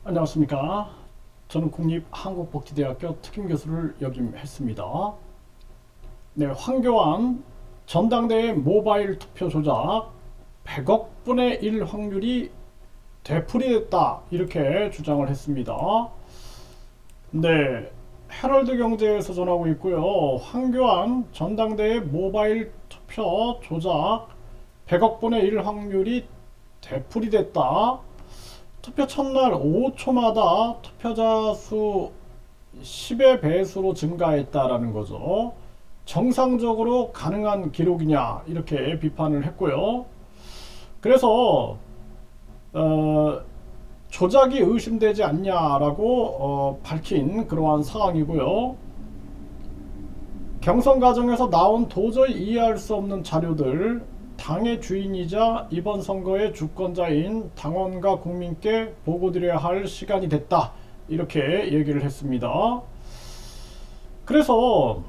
안녕하십니까. 저는 국립한국복지대학교 특임교수를 역임했습니다. 네, 황교안 전당대회 모바일 투표 조작 100억 분의 1 확률이 되풀이됐다 이렇게 주장을 했습니다. 네, 헤럴드 경제에서 전하고 있고요. 황교안 전당대회 모바일 투표 조작 100억 분의 1 확률이 되풀이됐다. 투표 첫날 5초마다 투표자 수 10의 배수로 증가했다라는 거죠. 정상적으로 가능한 기록이냐 이렇게 비판을 했고요. 그래서 조작이 의심되지 않냐라고 밝힌 그러한 상황이고요. 경선 과정에서 나온 도저히 이해할 수 없는 자료들, 당의 주인이자 이번 선거의 주권자인 당원과 국민께 보고드려야 할 시간이 됐다 이렇게 얘기를 했습니다. 그래서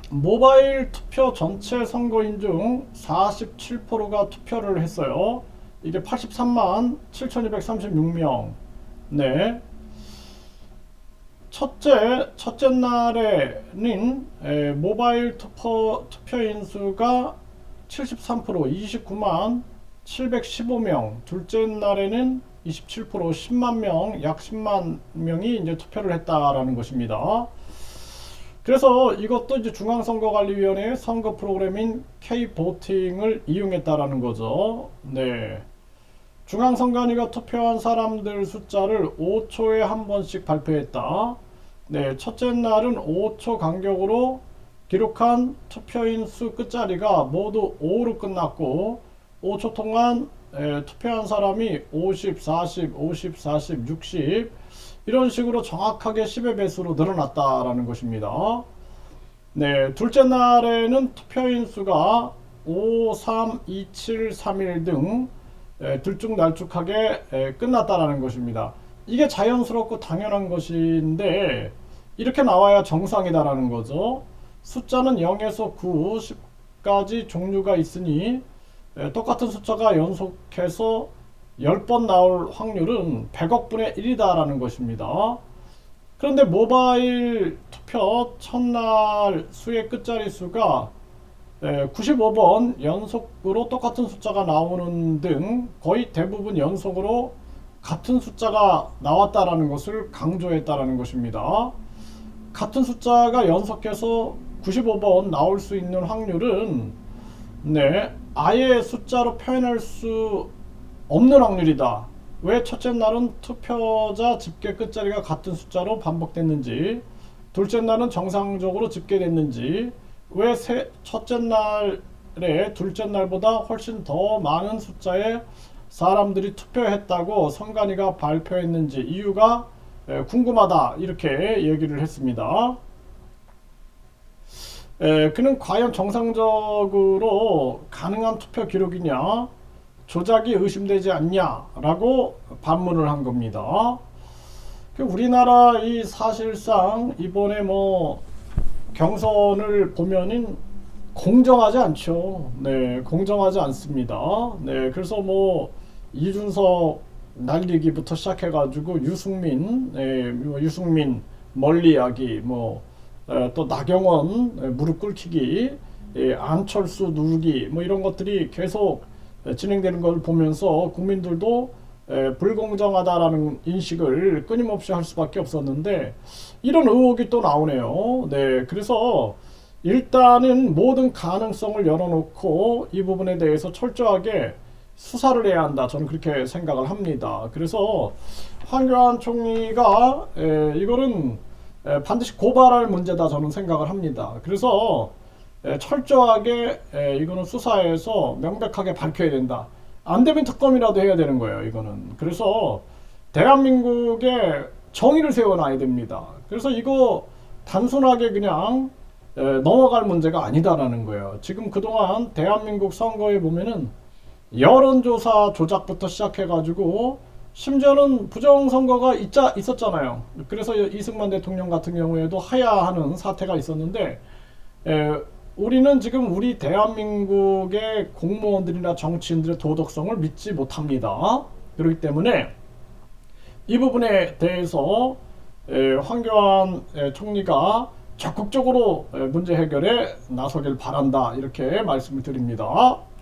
모바일 투표 전체 선거인 중 47%가 투표를 했어요. 이게 83만 7,236명. 네. 첫째 날에는 모바일 투표인 수가 73%, 29만 715명. 둘째 날에는 27%, 10만 명, 약 10만 명이 이제 투표를 했다라는 것입니다. 그래서 이것도 이제 중앙선거관리위원회의 선거 프로그램인 K-보팅을 이용했다라는 거죠. 네. 중앙선관위가 투표한 사람들 숫자를 5초에 한 번씩 발표했다. 네, 첫째 날은 5초 간격으로 기록한 투표인 수 끝자리가 모두 5로 끝났고 5초 동안 투표한 사람이 50, 40, 50, 40, 60 이런 식으로 정확하게 10의 배수로 늘어났다라는 것입니다. 네, 둘째 날에는 투표인 수가 5, 3, 2, 7, 3, 1 등 들쭉날쭉하게 끝났다라는 것입니다. 이게 자연스럽고 당연한 것인데 이렇게 나와야 정상이다라는 거죠. 숫자는 0에서 9, 10까지 종류가 있으니 똑같은 숫자가 연속해서 10번 나올 확률은 100억 분의 1이다라는 것입니다. 그런데 모바일 투표 첫날 수의 끝자리 수가 95번 연속으로 똑같은 숫자가 나오는 등 거의 대부분 연속으로 같은 숫자가 나왔다라는 것을 강조했다라는 것입니다. 같은 숫자가 연속해서 95번 나올 수 있는 확률은 아예 숫자로 표현할 수 없는 확률이다. 왜 첫째 날은 투표자 집계 끝자리가 같은 숫자로 반복됐는지, 둘째 날은 정상적으로 집계됐는지, 왜 첫째 날에 둘째 날보다 훨씬 더 많은 숫자의 사람들이 투표했다고 선관위가 발표했는지 이유가 궁금하다 이렇게 얘기를 했습니다. 그는 과연 정상적으로 가능한 투표 기록이냐 조작이 의심되지 않냐라고 반문을 한 겁니다. 우리나라 이 사실상 이번에 경선을 보면은 공정하지 않죠. 네, 공정하지 않습니다. 네, 그래서 이준석 날리기부터 시작해가지고 유승민, 유승민 멀리하기, 또 나경원 무릎 꿇히기, 안철수 누르기, 이런 것들이 계속 진행되는 걸 보면서 국민들도 불공정하다라는 인식을 끊임없이 할 수밖에 없었는데 이런 의혹이 또 나오네요. 네, 그래서 일단은 모든 가능성을 열어놓고 이 부분에 대해서 철저하게 수사를 해야 한다. 저는 그렇게 생각을 합니다. 그래서 황교안 총리가 이거는 반드시 고발할 문제다 저는 생각을 합니다. 그래서 철저하게 이거는 수사해서 명백하게 밝혀야 된다. 안 되면 특검이라도 해야 되는 거예요, 이거는. 그래서 대한민국에 정의를 세워놔야 됩니다. 그래서 이거 단순하게 그냥 넘어갈 문제가 아니다라는 거예요. 지금 그동안 대한민국 선거에 보면은 여론조사 조작부터 시작해가지고 심지어는 부정선거가 있었잖아요. 그래서 이승만 대통령 같은 경우에도 하야하는 사태가 있었는데 우리는 지금 우리 대한민국의 공무원들이나 정치인들의 도덕성을 믿지 못합니다. 그렇기 때문에 이 부분에 대해서 황교안 총리가 적극적으로 문제 해결에 나서길 바란다, 이렇게 말씀을 드립니다.